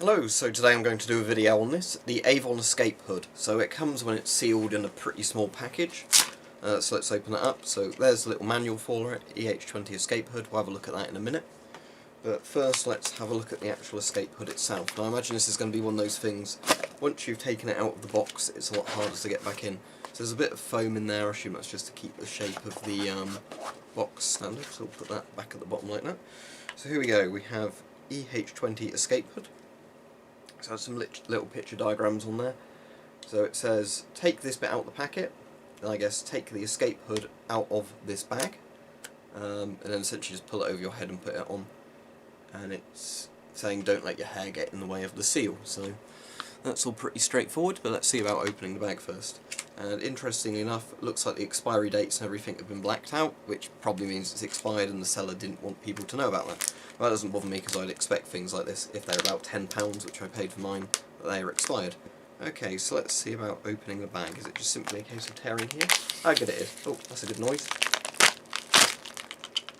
Hello, so today I'm going to do a video on this, the Avon Escape Hood. So it comes when it's sealed in a pretty small package. So let's open it up. So there's the little manual for it, EH20 Escape Hood. We'll have a look at that in a minute. But first let's have a look at the actual escape hood itself. Now I imagine this is going to be one of those things, once you've taken it out of the box, it's a lot harder to get back in. So there's a bit of foam in there, I assume that's just to keep the shape of the box standard. So we'll put that back at the bottom like that. So here we go, we have EH20 Escape Hood. So there's some little picture diagrams on there. So it says, take this bit out of the packet, and I guess take the escape hood out of this bag, and then essentially just pull it over your head and put it on. And it's saying don't let your hair get in the way of the seal. So that's all pretty straightforward, but let's see about opening the bag first. And interestingly enough, it looks like the expiry dates and everything have been blacked out, which probably means it's expired and the seller didn't want people to know about that. Well, that doesn't bother me because I'd expect things like this, if they're about £10, which I paid for mine, that they are expired. Okay, so let's see about opening the bag. Is it just simply a case of tearing here? How good it is. Oh, that's a good noise.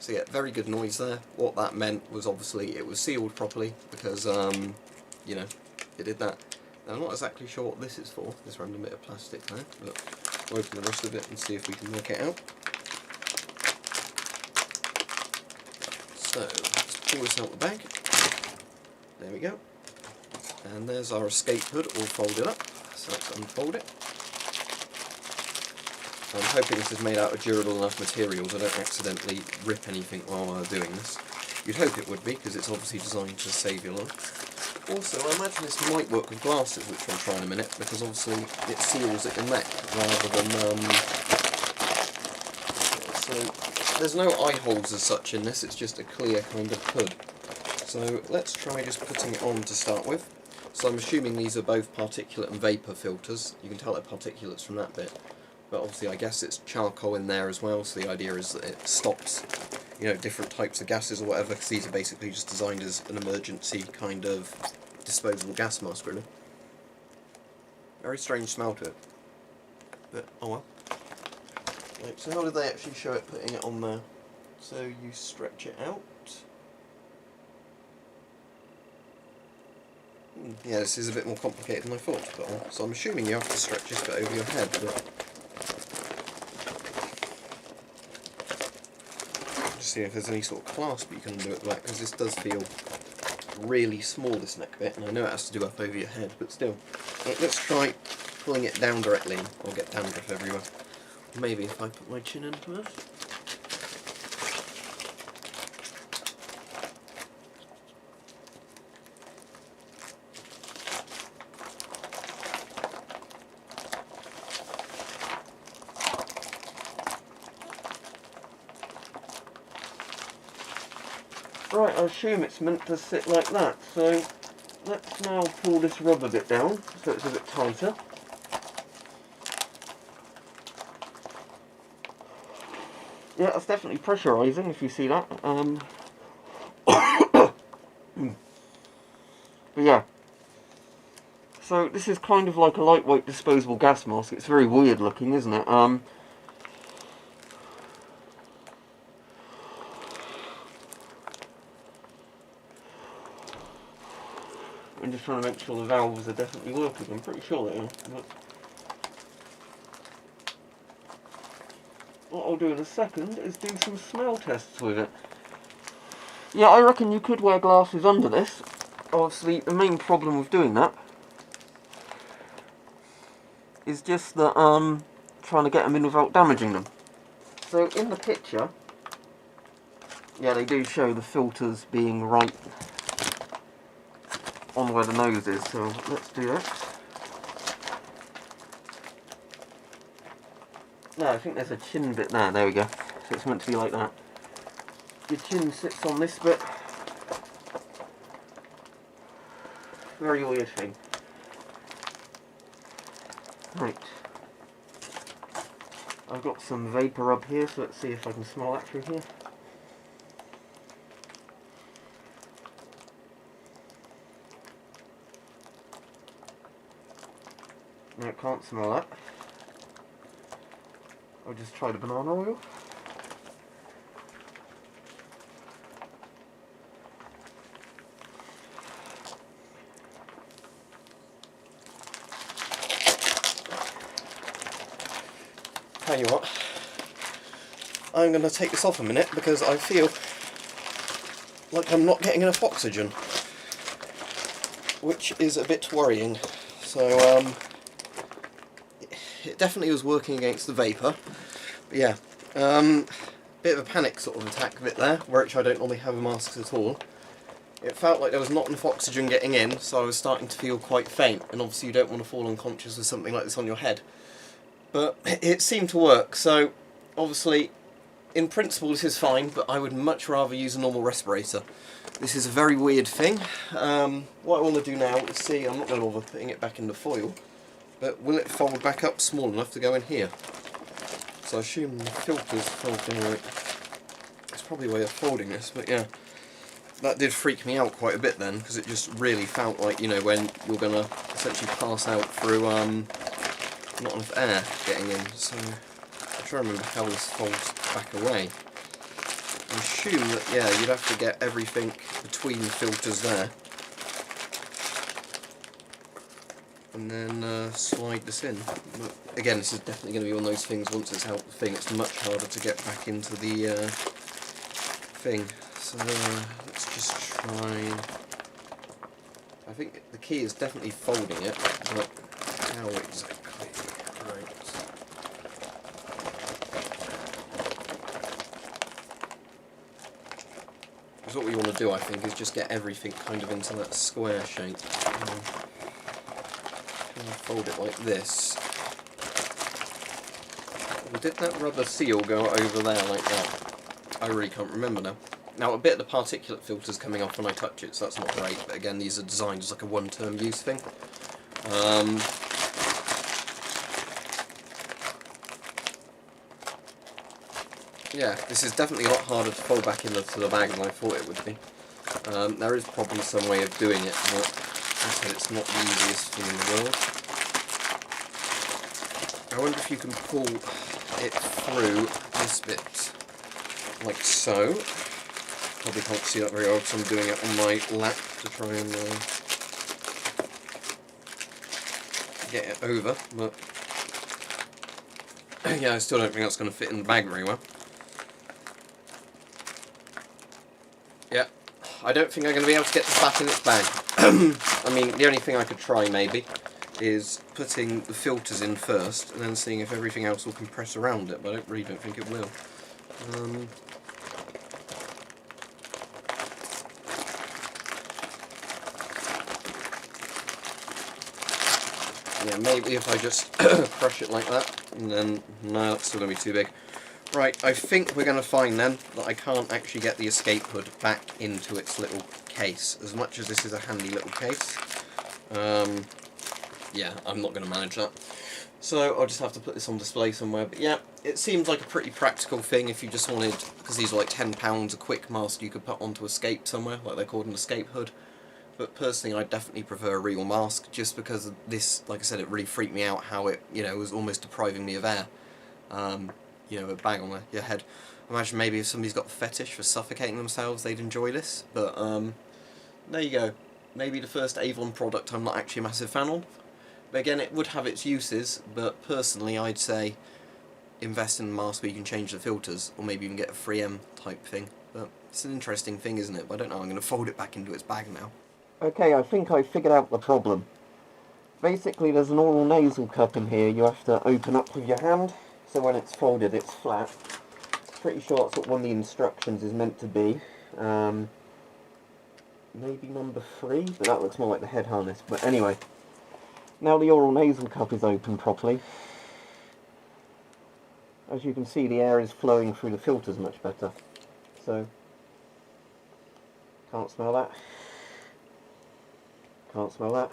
So yeah, very good noise there. What that meant was obviously it was sealed properly because, you know, it did that. Now I'm not exactly sure what this is for, this random bit of plastic there, but we'll open the rest of it and see if we can work it out. So, let's pull this out of the bag. There we go. And there's our escape hood all folded up, so let's unfold it. I'm hoping this is made out of durable enough materials I don't accidentally rip anything while I'm doing this. You'd hope it would be, because it's obviously designed to save your life. Also, I imagine this might work with glasses, which I'll try in a minute, because obviously it seals it in neck, rather than, so there's no eye holes as such in this, it's just a clear kind of hood. So let's try just putting it on to start with. So I'm assuming these are both particulate and vapour filters. You can tell they're particulates from that bit. But obviously I guess it's charcoal in there as well, so the idea is that it stops, you know, different types of gases or whatever, because these are basically just designed as an emergency kind of disposable gas mask, really. Very strange smell to it, but oh well. Right, so how did they actually show it putting it on there? So you stretch it out. Yeah, this is a bit more complicated than I thought, but so I'm assuming you have to stretch this bit over your head, but see if there's any sort of clasp you can do at the back, because this does feel really small, this neck bit, and I know it has to do up over your head, but still. Right, let's try pulling it down directly, and I'll get dandruff everywhere. Maybe if I put my chin into it. Right, I assume it's meant to sit like that, so let's now pull this rubber bit down so it's a bit tighter. Yeah, that's definitely pressurising if you see that. But yeah. So this is kind of like a lightweight disposable gas mask. It's very weird looking, isn't it? I'm just trying to make sure the valves are definitely working. I'm pretty sure they are. But what I'll do in a second is do some smell tests with it. Yeah, I reckon you could wear glasses under this. Obviously, the main problem with doing that is just that trying to get them in without damaging them. So in the picture, yeah, they do show the filters being right on where the nose is, so let's do that. No, I think there's a chin bit there, there we go. So it's meant to be like that. Your chin sits on this bit. Very weird thing. Right. I've got some vapour up here, so let's see if I can smell that through here. No, can't smell that. I'll just try the banana oil. tell you what, I'm going to take this off a minute because I feel like I'm not getting enough oxygen, which is a bit worrying. So it definitely was working against the vapour, but yeah, bit of a panic sort of attack bit there, which I don't normally have in masks at all. It felt like there was not enough oxygen getting in, so I was starting to feel quite faint, and obviously you don't want to fall unconscious with something like this on your head. But it seemed to work, so obviously in principle this is fine, but I would much rather use a normal respirator. This is a very weird thing. What I want to do now is see, I'm not going to bother putting it back in the foil, but will it fold back up small enough to go in here? So I assume the filter's folding right. It's probably a way of folding this, but yeah. That did freak me out quite a bit then, because it just really felt like, you know, when you're going to essentially pass out through not enough air getting in. So I'm trying to remember how this folds back away. I assume that, yeah, you'd have to get everything between the filters there. And then slide this in. But again, this is definitely going to be one of those things, once it's out the thing, it's much harder to get back into the thing. So let's just try. I think the key is definitely folding it, but how exactly? Right. Because what we want to do, I think, is just get everything kind of into that square shape. Fold it like this. Well, did that rubber seal go over there like that? I really can't remember now. Now, a bit of the particulate filter's coming off when I touch it, so that's not great, but again, these are designed as like a one-term use thing. Yeah, this is definitely a lot harder to fold back into the bag than I thought it would be. There is probably some way of doing it, but I said it's not the easiest thing in the world. I wonder if you can pull it through this bit, like so. Probably can't see that very well because I'm doing it on my lap to try and get it over, but yeah, I still don't think that's going to fit in the bag very well. Yeah, I don't think I'm going to be able to get this back in its bag. I mean, the only thing I could try maybe is putting the filters in first and then seeing if everything else will compress around it, but I really don't think it will. Yeah, maybe if I just crush it like that, and then, no, that's still going to be too big. Right, I think we're going to find then that I can't actually get the escape hood back into its little case, as much as this is a handy little case. Yeah, I'm not going to manage that. So I'll just have to put this on display somewhere, but yeah, it seems like a pretty practical thing if you just wanted, because these are like £10, a quick mask you could put onto escape somewhere, like they're called an escape hood. But personally, I definitely prefer a real mask, just because of this, like I said, it really freaked me out how it, you know, was almost depriving me of air. You know, a bag on your head. Imagine maybe if somebody's got a fetish for suffocating themselves, they'd enjoy this. But, there you go. Maybe the first Avon product I'm not actually a massive fan of. But again, it would have its uses, but personally, I'd say invest in a mask where you can change the filters, or maybe even get a 3M type thing. But it's an interesting thing, isn't it? But I don't know, I'm going to fold it back into its bag now. Okay, I think I figured out the problem. Basically, there's an oral nasal cup in here you have to open up with your hand, so when it's folded it's flat. Pretty sure that's what one of the instructions is meant to be. Maybe number 3, but that looks more like the head harness. But anyway, now the oral nasal cup is open properly. As you can see, the air is flowing through the filters much better. So, can't smell that. Can't smell that.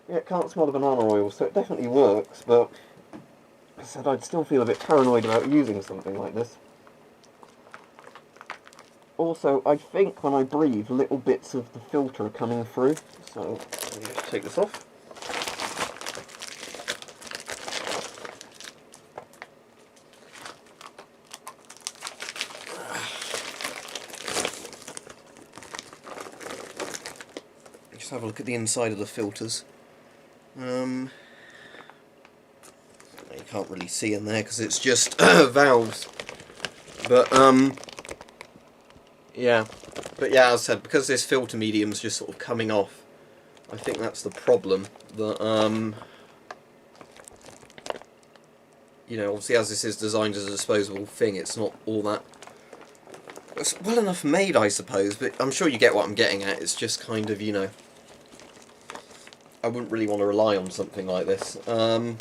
Yeah, can't smell the banana oil, so it definitely works, but I said I'd still feel a bit paranoid about using something like this. Also, I think when I breathe, little bits of the filter are coming through, so let me just take this off. Have a look at the inside of the filters. You can't really see in there because it's just valves. But yeah, as I said, because this filter medium's just sort of coming off, I think that's the problem. That you know, obviously as this is designed as a disposable thing, it's not all that. It's well enough made, I suppose, but I'm sure you get what I'm getting at. It's just kind of, you know, I wouldn't really want to rely on something like this, even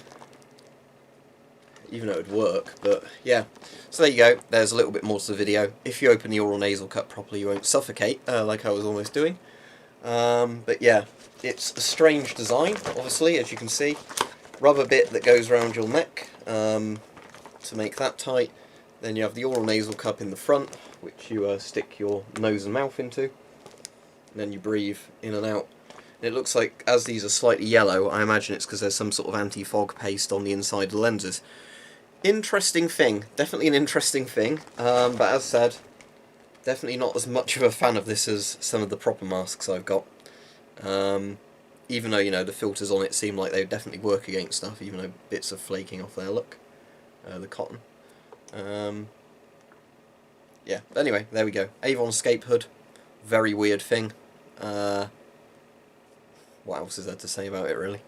though it would work, but yeah. So there you go, there's a little bit more to the video. If you open the oral nasal cup properly, you won't suffocate, like I was almost doing. But yeah, it's a strange design, obviously, as you can see. Rubber bit that goes around your neck to make that tight. Then you have the oral nasal cup in the front, which you stick your nose and mouth into. And then you breathe in and out. And it looks like, as these are slightly yellow, I imagine it's because there's some sort of anti-fog paste on the inside of the lenses. Interesting thing, definitely an interesting thing, but as said, definitely not as much of a fan of this as some of the proper masks I've got. Even though, you know, the filters on it seem like they would definitely work against stuff, even though bits are flaking off there, look, the cotton. Yeah, but anyway, there we go. Avon Escape Hood, very weird thing. What else is there to say about it, really?